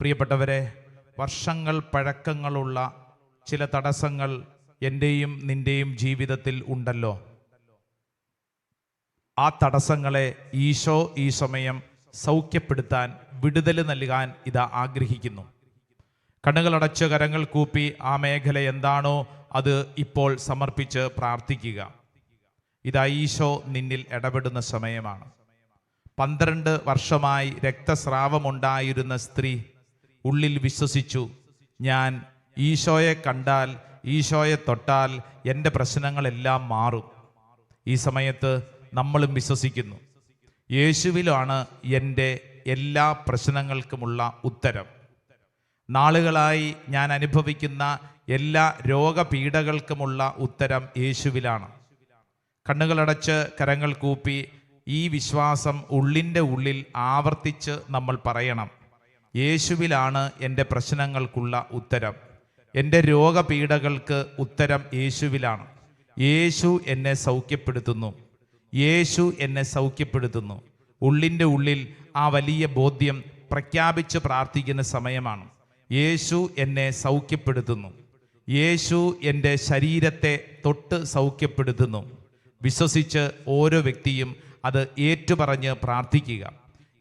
പ്രിയപ്പെട്ടവരെ, വർഷങ്ങൾ പഴക്കങ്ങളുള്ള ചില തടസ്സങ്ങൾ എൻ്റെയും നിൻ്റെയും ജീവിതത്തിൽ ഉണ്ടല്ലോ. ആ തടസ്സങ്ങളെ ഈശോ ഈ സമയം സൗഖ്യപ്പെടുത്താൻ, വിടുതൽ നൽകാൻ ഇതാ ആഗ്രഹിക്കുന്നു. കണ്ണുകളടച്ച് കരങ്ങൾ കൂപ്പി ആ മേഖല എന്താണോ അത് ഇപ്പോൾ സമർപ്പിച്ച് പ്രാർത്ഥിക്കുക. ഇതാ ഈശോ നിന്നിൽ ഇടപെടുന്ന സമയമാണ്. 12 വർഷമായി രക്തസ്രാവമുണ്ടായിരുന്ന സ്ത്രീ ഉള്ളിൽ വിശ്വസിച്ചു, ഞാൻ ഈശോയെ കണ്ടാൽ, ഈശോയെ തൊട്ടാൽ എൻ്റെ പ്രശ്നങ്ങളെല്ലാം മാറും. ഈ സമയത്ത് നമ്മളും വിശ്വസിക്കുന്നു, യേശുവിലാണ് എൻ്റെ എല്ലാ പ്രശ്നങ്ങൾക്കുമുള്ള ഉത്തരം. നാളുകളായി ഞാൻ അനുഭവിക്കുന്ന എല്ലാ രോഗപീഠകൾക്കുമുള്ള ഉത്തരം യേശുവിലാണ്. കണ്ണുകളടച്ച് കരങ്ങൾ കൂപ്പി ഈ വിശ്വാസം ഉള്ളിൻ്റെ ഉള്ളിൽ ആവർത്തിച്ച് നമ്മൾ പറയണം. യേശുവിലാണ് എൻ്റെ പ്രശ്നങ്ങൾക്കുള്ള ഉത്തരം. എൻ്റെ രോഗപീഠകൾക്ക് ഉത്തരം യേശുവിലാണ്. യേശു എന്നെ സൗഖ്യപ്പെടുത്തുന്നു, യേശു എന്നെ സൗഖ്യപ്പെടുത്തുന്നു. ഉള്ളിൻ്റെ ഉള്ളിൽ ആ വലിയ ബോധ്യം പ്രഖ്യാപിച്ച് പ്രാർത്ഥിക്കുന്ന സമയമാണ്. യേശു എന്നെ സൗഖ്യപ്പെടുത്തുന്നു, യേശു എൻ്റെ ശരീരത്തെ തൊട്ട് സൗഖ്യപ്പെടുത്തുന്നു. വിശ്വസിച്ച് ഓരോ വ്യക്തിയും അത് ഏറ്റുപറഞ്ഞ് പ്രാർത്ഥിക്കുക.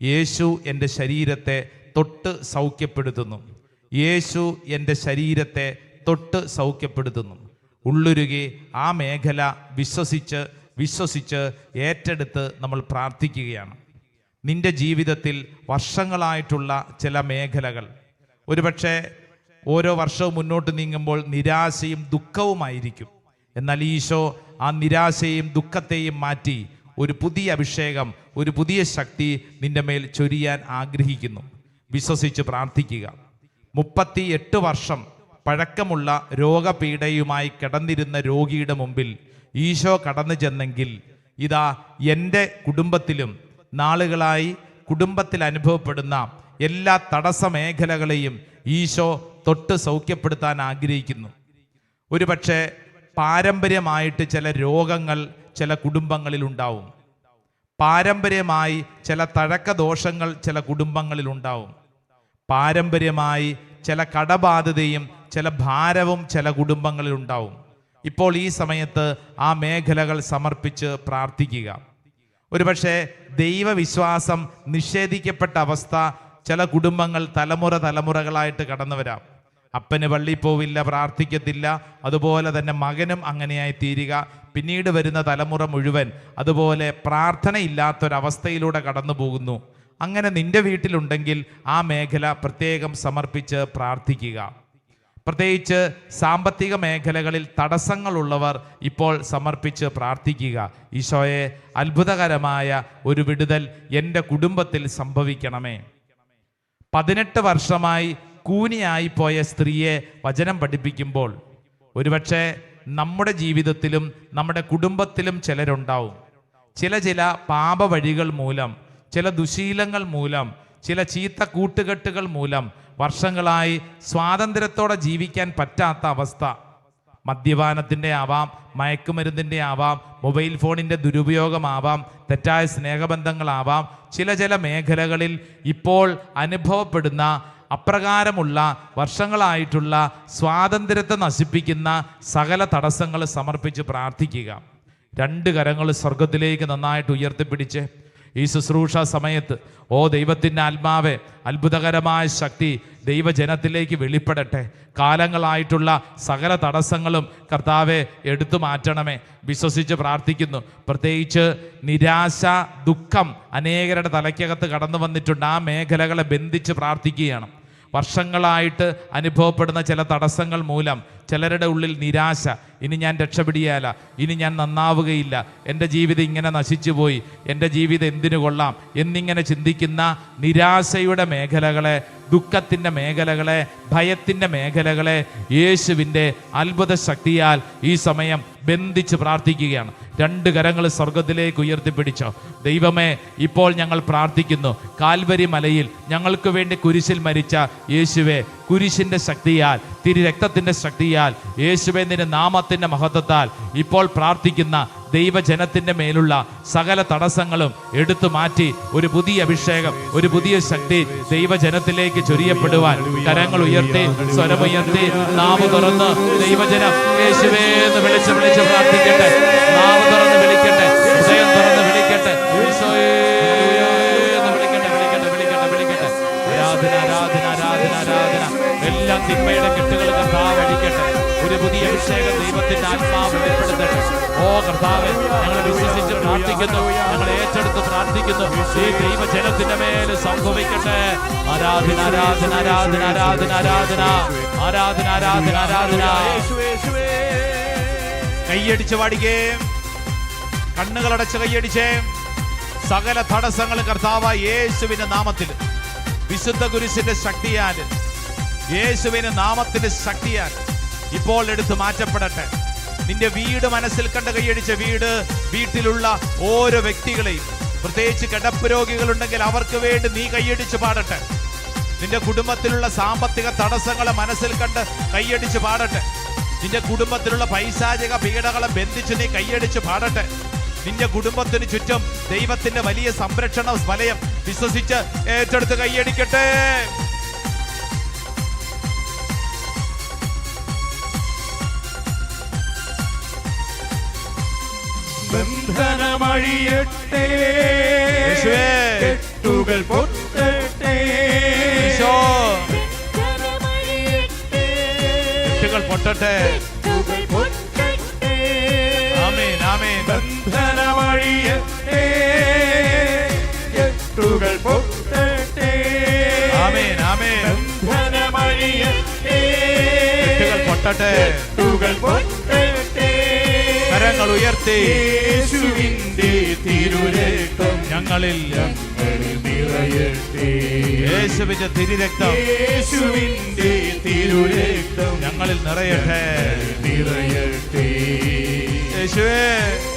യേശു എൻ്റെ ശരീരത്തെ തൊട്ട് സൗഖ്യപ്പെടുത്തുന്നു, യേശു എൻ്റെ ശരീരത്തെ തൊട്ട് സൗഖ്യപ്പെടുത്തുന്നു. ഉള്ളുരുകി ആ മേഖല വിശ്വസിച്ച് ഏറ്റെടുത്ത് നമ്മൾ പ്രാർത്ഥിക്കുകയാണ്. നിന്റെ ജീവിതത്തിൽ വർഷങ്ങളായിട്ടുള്ള ചില മേഖലകൾ, ഒരുപക്ഷെ ഓരോ വർഷവും മുന്നോട്ട് നീങ്ങുമ്പോൾ നിരാശയും ദുഃഖവുമായിരിക്കും. എന്നാൽ ഈശോ ആ നിരാശയും ദുഃഖത്തെയും മാറ്റി ഒരു പുതിയ അഭിഷേകം, ഒരു പുതിയ ശക്തി നിന്റെ മേൽ ചൊരിയാൻ ആഗ്രഹിക്കുന്നു. വിശ്വസിച്ച് പ്രാർത്ഥിക്കുക. 38 വർഷം പഴക്കമുള്ള രോഗപീഠയുമായി കിടന്നിരുന്ന രോഗിയുടെ മുമ്പിൽ ഈശോ കടന്നു ചെന്നെങ്കിൽ, ഇതാ എൻ്റെ കുടുംബത്തിലും നാളുകളായി കുടുംബത്തിൽ അനുഭവപ്പെടുന്ന എല്ലാ തടസ്സ മേഖലകളെയും ഈശോ തൊട്ട് സൗഖ്യപ്പെടുത്താൻ ആഗ്രഹിക്കുന്നു. ഒരുപക്ഷെ പാരമ്പര്യമായിട്ട് ചില രോഗങ്ങൾ ചില കുടുംബങ്ങളിൽ ഉണ്ടാവും. പാരമ്പര്യമായി ചില തഴക്കദോഷങ്ങൾ ചില കുടുംബങ്ങളിൽ ഉണ്ടാവും. പാരമ്പര്യമായി ചില കടബാധ്യതയും ചില ഭാരവും ചില കുടുംബങ്ങളിൽ ഉണ്ടാവും. ഇപ്പോൾ ഈ സമയത്ത് ആ മേഖലകൾ സമർപ്പിച്ച് പ്രാർത്ഥിക്കുക. ഒരുപക്ഷെ ദൈവവിശ്വാസം നിഷേധിക്കപ്പെട്ട അവസ്ഥ ചില കുടുംബങ്ങൾ തലമുറകളായിട്ട് കടന്നു വരാം. അപ്പന് പള്ളിയിൽ പോവില്ല, പ്രാർത്ഥിക്കത്തില്ല, അതുപോലെ തന്നെ മകനും അങ്ങനെയായി തീരുക. പിന്നീട് വരുന്ന തലമുറ മുഴുവൻ അതുപോലെ പ്രാർത്ഥനയില്ലാത്തൊരവസ്ഥയിലൂടെ കടന്നു പോകുന്നു. അങ്ങനെ നിന്റെ വീട്ടിലുണ്ടെങ്കിൽ ആ മേഖല പ്രത്യേകം സമർപ്പിച്ച് പ്രാർത്ഥിക്കുക. പ്രത്യേകിച്ച് സാമ്പത്തിക മേഖലകളിൽ തടസ്സങ്ങളുള്ളവർ ഇപ്പോൾ സമർപ്പിച്ച് പ്രാർത്ഥിക്കുക. ഈശോയെ, അത്ഭുതകരമായ ഒരു വിടുതൽ എൻ്റെ കുടുംബത്തിൽ സംഭവിക്കണമേ. 18 വർഷമായി കൂനിയായി പോയ സ്ത്രീയെ വചനം പഠിപ്പിക്കുമ്പോൾ ഒരുപക്ഷെ നമ്മുടെ ജീവിതത്തിലും നമ്മുടെ കുടുംബത്തിലും ചിലരുണ്ടാവും. ചില പാപവഴികൾ മൂലം, ചില ദുശീലങ്ങൾ മൂലം, ചില ചീത്ത കൂട്ടുകെട്ടുകൾ മൂലം വർഷങ്ങളായി സ്വാതന്ത്ര്യത്തോടെ ജീവിക്കാൻ പറ്റാത്ത അവസ്ഥ. മദ്യപാനത്തിൻ്റെ ആവാം, മയക്കുമരുന്നിൻ്റെ ആവാം, മൊബൈൽ ഫോണിൻ്റെ ദുരുപയോഗമാവാം, തെറ്റായ സ്നേഹബന്ധങ്ങളാവാം. ചില മേഖലകളിൽ ഇപ്പോൾ അനുഭവപ്പെടുന്ന അപ്രകാരമുള്ള വർഷങ്ങളായിട്ടുള്ള സ്വാതന്ത്ര്യത്തെ നശിപ്പിക്കുന്ന സകല തടസ്സങ്ങൾ സമർപ്പിച്ച് പ്രാർത്ഥിക്കുക. 2 കരങ്ങൾ സ്വർഗത്തിലേക്ക് നന്നായിട്ട് ഉയർത്തിപ്പിടിച്ച് ഈ ശുശ്രൂഷ സമയത്ത്, ഓ ദൈവത്തിൻ്റെ ആത്മാവേ, അത്ഭുതകരമായ ശക്തി ദൈവജനത്തിലേക്ക് വെളിപ്പെടട്ടെ. കാലങ്ങളായിട്ടുള്ള സകല തടസ്സങ്ങളും കർത്താവെ എടുത്തു മാറ്റണമേ. വിശ്വസിച്ച് പ്രാർത്ഥിക്കുന്നു. പ്രത്യേകിച്ച് നിരാശ, ദുഃഖം അനേകരുടെ തലയ്ക്കകത്ത് കടന്നു വന്നിട്ടുണ്ട്. ആ മേഖലകളെ ബന്ധിച്ച് പ്രാർത്ഥിക്കുകയാണ്. വർഷങ്ങളായിട്ട് അനുഭവപ്പെടുന്ന ചില തടസ്സങ്ങൾ മൂലം ചിലരുടെ ഉള്ളിൽ നിരാശ, ഇനി ഞാൻ രക്ഷപ്പെടിയാല, ഇനി ഞാൻ നന്നാവുകയില്ല, എൻ്റെ ജീവിതം ഇങ്ങനെ നശിച്ചു പോയി, എൻ്റെ ജീവിതം എന്തിനു കൊള്ളാം എന്നിങ്ങനെ ചിന്തിക്കുന്ന നിരാശയുടെ മേഖലകളെ, ദുഃഖത്തിൻ്റെ മേഖലകളെ, ഭയത്തിൻ്റെ മേഖലകളെ യേശുവിൻ്റെ അത്ഭുത ശക്തിയാൽ ഈ സമയം ബന്ധിച്ച് പ്രാർത്ഥിക്കുകയാണ്. 2 കരങ്ങൾ സ്വർഗത്തിലേക്ക് ഉയർത്തിപ്പിടിച്ചോ. ദൈവമേ, ഇപ്പോൾ ഞങ്ങൾ പ്രാർത്ഥിക്കുന്നു. കാൽവരി മലയിൽ ഞങ്ങൾക്ക് വേണ്ടി കുരിശിൽ മരിച്ച യേശുവേ, കുരിശിന്റെ ശക്തിയാൽ, തിരുരക്തത്തിന്റെ ശക്തിയാൽ, യേശുവേ നിന്റെ നാമത്തിന്റെ മഹത്വത്താൽ ഇപ്പോൾ പ്രാർത്ഥിക്കുന്ന ദൈവജനത്തിന്റെ മേലുള്ള സകല തടസ്സങ്ങളും എടുത്തു മാറ്റി ഒരു പുതിയ അഭിഷേകം, ഒരു പുതിയ ശക്തി ദൈവജനത്തിലേക്ക് ചൊരിയപ്പെടുവാൻ കരങ്ങൾ ഉയർത്തി, സ്വരമുയർത്തി, നാവ് തുറന്ന് ദൈവജനം യേശുവേ എന്ന് വിളിച്ച് പ്രാർത്ഥിക്കട്ടെ. നാവ് തുറന്ന് വിളിക്കട്ടെ, ഹൃദയം തുറന്ന് വിളിക്കട്ടെ. ഈശോയേ എന്ന് വിളിക്കട്ടെ. ആരാധന. എല്ലാ തിന്മയുടെ കെട്ടുകൾ കർത്താവ് അടിക്കട്ടെ. ഒരു പുതിയ അഭിഷേകം ദൈവത്തിന്റെ ആത്മാവ് വെളിപ്പെടുത്തട്ടെ. ഓ കർത്താവേ, ഞങ്ങൾ വിശ്വസിച്ച് പ്രാർത്ഥിക്കുന്നു, ഞങ്ങൾ ഏറ്റെടുത്ത് പ്രാർത്ഥിക്കുന്നു. ഈ ദൈവജനത്തിന്റെ മേൽ സംഭവിക്കട്ടെ. ആരാധന. കൈയടിച്ച് പാടിക്കേ, കണ്ണുകളടച്ച് കൈയടിച്ചേ. സകല തടസ്സങ്ങൾ കർത്താവായ യേശുവിന്റെ നാമത്തിൽ, വിശുദ്ധ കുരിശിന്റെ ശക്തിയാൽ, യേശുവിന്റെ നാമത്തിന്റെ ശക്തിയാൽ ഇപ്പോൾ എടുത്ത് മാറ്റപ്പെടട്ടെ. നിന്റെ വീട് മനസ്സിൽ കണ്ട് കൈയടിച്ച വീട്ടിലുള്ള ഓരോ വ്യക്തികളെയും, പ്രത്യേകിച്ച് കിടപ്പ് രോഗികളുണ്ടെങ്കിൽ അവർക്ക് വേണ്ടി നീ കൈയടിച്ച് പാടട്ടെ. നിന്റെ കുടുംബത്തിലുള്ള സാമ്പത്തിക തടസ്സങ്ങളെ മനസ്സിൽ കണ്ട് കൈയടിച്ച് പാടട്ടെ. നിന്റെ കുടുംബത്തിലുള്ള പൈശാചിക പീഡകളെ ബന്ധിച്ച് നീ കൈയടിച്ച് പാടട്ടെ. നിന്റെ കുടുംബത്തിന് ചുറ്റും ദൈവത്തിന്റെ വലിയ സംരക്ഷണ വലയം വിശ്വസിച്ച് ഏറ്റെടുത്ത് കൈയടിക്കട്ടെ. ബന്ധനമഴിയട്ടെ, കെട്ടുകൾ പൊട്ടട്ടെ, കെട്ടുകൾ പൊട്ടട്ടെ. ആമേൻ, ആമേൻ. ബന്ധനമഴിയട്ടെ, കെട്ടുകൾ പൊട്ടട്ടെ, ആമേൻ, ആമേൻ. ബന്ധനമഴിയട്ടെ, കെട്ടുകൾ പൊട്ടട്ടെ, കെട്ടുകൾ പൊട്ടട്ടെ. കരങ്ങൾ ഉയർത്തി, യേശുവിന്റെ തിരുരക്തം ഞങ്ങളിൽ നിറയട്ടെ, യേശുവിന്റെ തിരുരക്തം, യേശുവിന്റെ തിരുരക്തം ഞങ്ങളിൽ നിറയട്ടെ. യേശുവേ,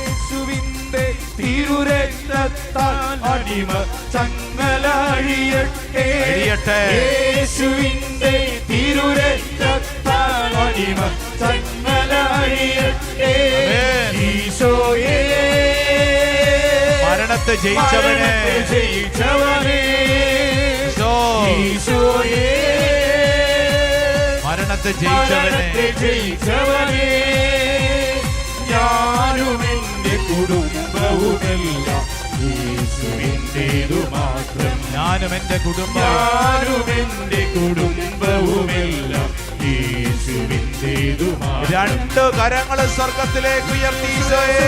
യേശുവിന്റെ തിരുരക്തത്താൽ അടിമ ചങ്ങലഴിയട്ടെ, യേശുവിന്റെ തിരുരക്തത്താൽ അടിമ ചങ്ങലഴിയട്ടെ. ഈശോയേ, മരണത്തെ ജയിച്ചവനെ, ഈശോയേ, മരണത്തെ ജയിച്ചവനെ, ഞാനും എന്റെ കുടുംബവുമെല്ലാം യേശുവിന്റേതു മാത്രം, ഞാനും എന്റെ കുടുംബവുമെല്ലാം യേശുവിന്റേതു മാത്രം. രണ്ട് കരങ്ങൾ സ്വർഗത്തിലേക്ക് ഉയർത്തി, ഈശോയേ,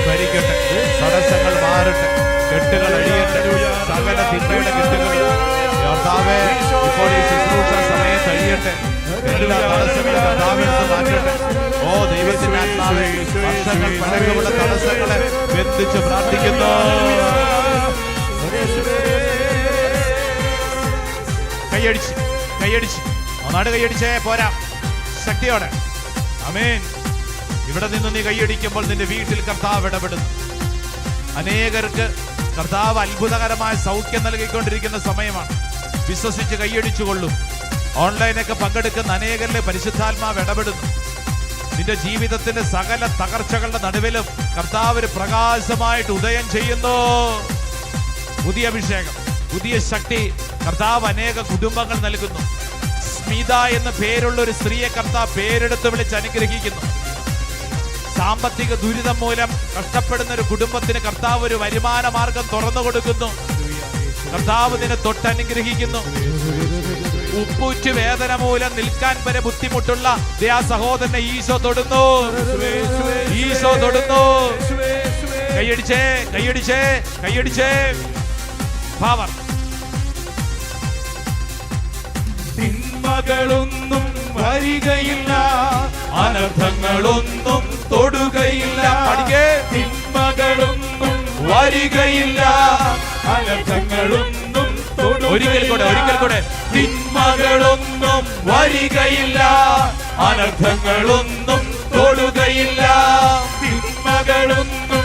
ഭരിക്കട്ടെ, തടസ്സങ്ങൾ മാറട്ടെ, കെട്ടുകൾ അഴിയട്ടെ, സകല തിന്മയുടെ കെട്ടുകൾ കർത്താവേ ഇപ്പോൾ ഈ ശുശ്രൂഷ സമയത്ത് അഴിയട്ടെ. എല്ലാ തടസ്സങ്ങളും കർത്താവേ മാറ്റട്ടെ. ഓ ദൈവത്തിന്റെ ആത്മാവേ, വർഷങ്ങൾ പഴക്കമുള്ള തടസ്സങ്ങളെ ബന്ധിച്ച് പ്രാർത്ഥിക്കുന്നു. കൈയടിച്ച് ഒന്നാട് കൈയടിച്ചേ പോരാ, ശക്തിയോടെ. ആമേൻ. ഇവിടെ നിന്ന് നീ കൈയടിക്കുമ്പോൾ നിന്റെ വീട്ടിൽ കർത്താവ് ഇടപെടുന്നു. അനേകർക്ക് കർത്താവ് അത്ഭുതകരമായ സൗഖ്യം നൽകിക്കൊണ്ടിരിക്കുന്ന സമയമാണ്. വിശ്വസിച്ച് കൈയടിച്ചുകൊള്ളും. ഓൺലൈനൊക്കെ പങ്കെടുക്കുന്ന അനേകരിലെ പരിശുദ്ധാത്മാവ് ഇടപെടുന്നു. നിന്റെ ജീവിതത്തിന്റെ സകല തകർച്ചകളുടെ നടുവിലും കർത്താവ് ഒരു പ്രകാശമായിട്ട് ഉദയം ചെയ്യുന്നു. പുതിയ അഭിഷേകം, പുതിയ ശക്തി കർത്താവ് അനേക കുടുംബങ്ങൾ നൽകുന്നു. സ്മിത എന്ന പേരുള്ള ഒരു സ്ത്രീയെ കർത്താവ് പേരെടുത്ത് വിളിച്ച് അനുഗ്രഹിക്കുന്നു. സാമ്പത്തിക ദുരിതം മൂലം കഷ്ടപ്പെടുന്ന ഒരു കുടുംബത്തിന് കർത്താവ് ഒരു വരുമാന മാർഗം തുറന്നു കൊടുക്കുന്നു. കർത്താവ് നിന്നെ തൊട്ടനുഗ്രഹിക്കുന്നു. ഉപ്പൂറ്റ് വേദന മൂലം നിൽക്കാൻ വരെ ബുദ്ധിമുട്ടുള്ള ആ സഹോദരനെ ഈശോ തൊടുന്നു. ഈശോ തൊടുന്നു. കൈയടിച്ചേ. പവർ. തിന്മകളൊന്നും വരികയില്ല, അനർത്ഥങ്ങളൊന്നും തൊടുകയില്ല. തിന്മകളൊന്നും വരികയില്ല, അനർത്ഥങ്ങളൊന്നും ഒരിക്കൽ കൂടെ തിന്മകളൊന്നും വരികയില്ല, അനർത്ഥങ്ങളൊന്നും തൊടുകയില്ല. തിന്മകളൊന്നും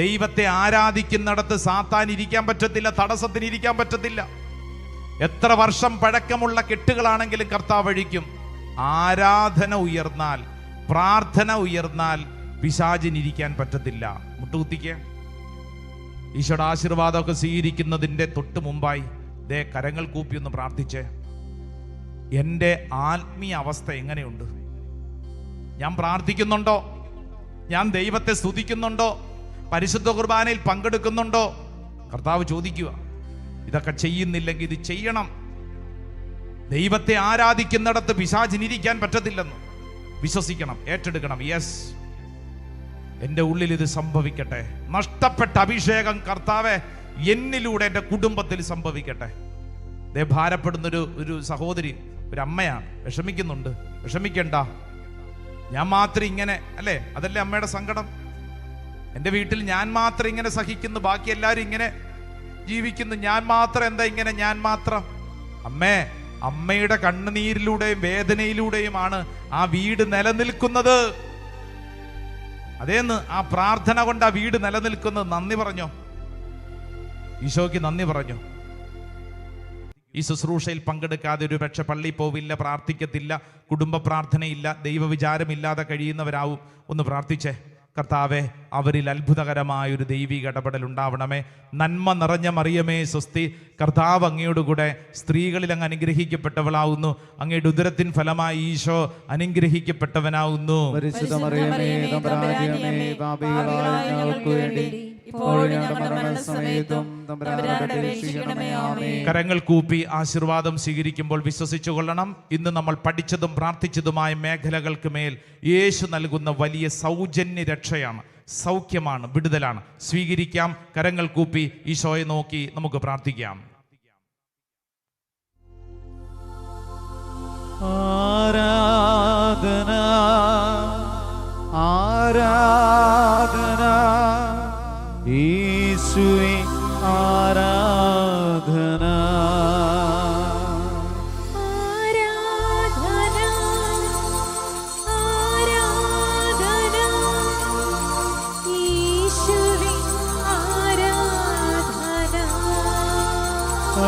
ദൈവത്തെ ആരാധിക്കുന്നിടത്ത് സാത്താൻ ഇരിക്കാൻ പറ്റത്തില്ല, തടസ്സത്തിന് ഇരിക്കാൻ പറ്റത്തില്ല. എത്ര വർഷം പഴക്കമുള്ള കെട്ടുകളാണെങ്കിലും കർത്താവ് അഴിക്കും. ആരാധന ഉയർന്നാൽ, പ്രാർത്ഥന ഉയർന്നാൽ പിശാചിനിരിക്കാൻ പറ്റത്തില്ല. മുട്ടുകുത്തിക്ക്. ഈശോയുടെ ആശീർവാദമൊക്കെ സ്വീകരിക്കുന്നതിൻ്റെ തൊട്ട് മുമ്പായി ദേ കരങ്ങൾ കൂപ്പി ഒന്ന് പ്രാർത്ഥിച്ചേ. എൻ്റെ ആത്മീയ അവസ്ഥ എങ്ങനെയുണ്ട്? ഞാൻ പ്രാർത്ഥിക്കുന്നുണ്ടോ? ഞാൻ ദൈവത്തെ സ്തുതിക്കുന്നുണ്ടോ? പരിശുദ്ധ കുർബാനയിൽ പങ്കെടുക്കുന്നുണ്ടോ? കർത്താവ് ചോദിക്കുക. ഇതൊക്കെ ചെയ്യുന്നില്ലെങ്കിൽ ഇത് ചെയ്യണം. ദൈവത്തെ ആരാധിക്കുന്നിടത്ത് പിശാചിനിരിക്കാൻ പറ്റത്തില്ലെന്ന് വിശ്വസിക്കണം, ഏറ്റെടുക്കണം. യെസ്, എൻ്റെ ഉള്ളിൽ ഇത് സംഭവിക്കട്ടെ. നഷ്ടപ്പെട്ട അഭിഷേകം കർത്താവെ എന്നിലൂടെ എൻ്റെ കുടുംബത്തിൽ സംഭവിക്കട്ടെ. ദേ ഭാരപ്പെടുന്നൊരു സഹോദരി, ഒരു അമ്മയാണ്, വിഷമിക്കുന്നുണ്ട്. വിഷമിക്കണ്ട, ഞാൻ മാത്രം ഇങ്ങനെ അല്ലേ? അതല്ലേ അമ്മയുടെ സങ്കടം? എൻ്റെ വീട്ടിൽ ഞാൻ മാത്രം ഇങ്ങനെ സഹിക്കുന്നു, ബാക്കി എല്ലാവരും ഇങ്ങനെ ജീവിക്കുന്നു, ഞാൻ മാത്രം എന്താ ഇങ്ങനെ? ഞാൻ മാത്രം. അമ്മയുടെ കണ്ണുനീരിലൂടെയും വേദനയിലൂടെയുമാണ് ആ വീട് നിലനിൽക്കുന്നത്. അതേന്ന് ആ പ്രാർത്ഥന കൊണ്ട് ആ വീട് നിലനിൽക്കുന്നത്. നന്ദി പറഞ്ഞോ, ഈശോയ്ക്ക് നന്ദി പറഞ്ഞോ. ഈ ശുശ്രൂഷയിൽ പങ്കെടുക്കാതെ ഒരു പക്ഷെ പള്ളി പോവില്ല, പ്രാർത്ഥിക്കത്തില്ല, കുടുംബ പ്രാർത്ഥനയില്ല, ദൈവവിചാരമില്ലാതെ കഴിയുന്നവരാവും. ഒന്ന് പ്രാർത്ഥിച്ചേ. കർത്താവെ, അവരിൽ അത്ഭുതകരമായൊരു ദൈവിക ഇടപെടൽ ഉണ്ടാവണമേ. നന്മ നിറഞ്ഞ മറിയമേ സ്വസ്തി, കർത്താവ് അങ്ങയോടുകൂടെ സ്ത്രീകളിൽ അങ്ങ് അനുഗ്രഹിക്കപ്പെട്ടവളാവുന്നു. അങ്ങയുടെ ഉദരത്തിൻ ഫലമായി ഈശോ അനുഗ്രഹിക്കപ്പെട്ടവനാവുന്നു. കരങ്ങൾ കൂപ്പി ആശീർവാദം സ്വീകരിക്കുമ്പോൾ വിശ്വസിച്ചു കൊള്ളണം. ഇന്ന് നമ്മൾ പഠിച്ചതും പ്രാർത്ഥിച്ചതുമായ മേഖലകൾക്ക് മേൽ യേശു നൽകുന്ന വലിയ സൗജന്യ രക്ഷയാണ്, സൗഖ്യമാണ്, വിടുതലാണ്. സ്വീകരിക്കാം. കരങ്ങൾ കൂപ്പി ഈശോയെ നോക്കി നമുക്ക് പ്രാർത്ഥിക്കാം. ആരാധന ആരാധന യേശുവേ ആരാധന.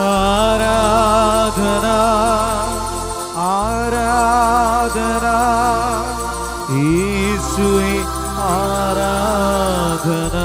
ആരാധന ആരാധന യേശുവേ ആരാധന.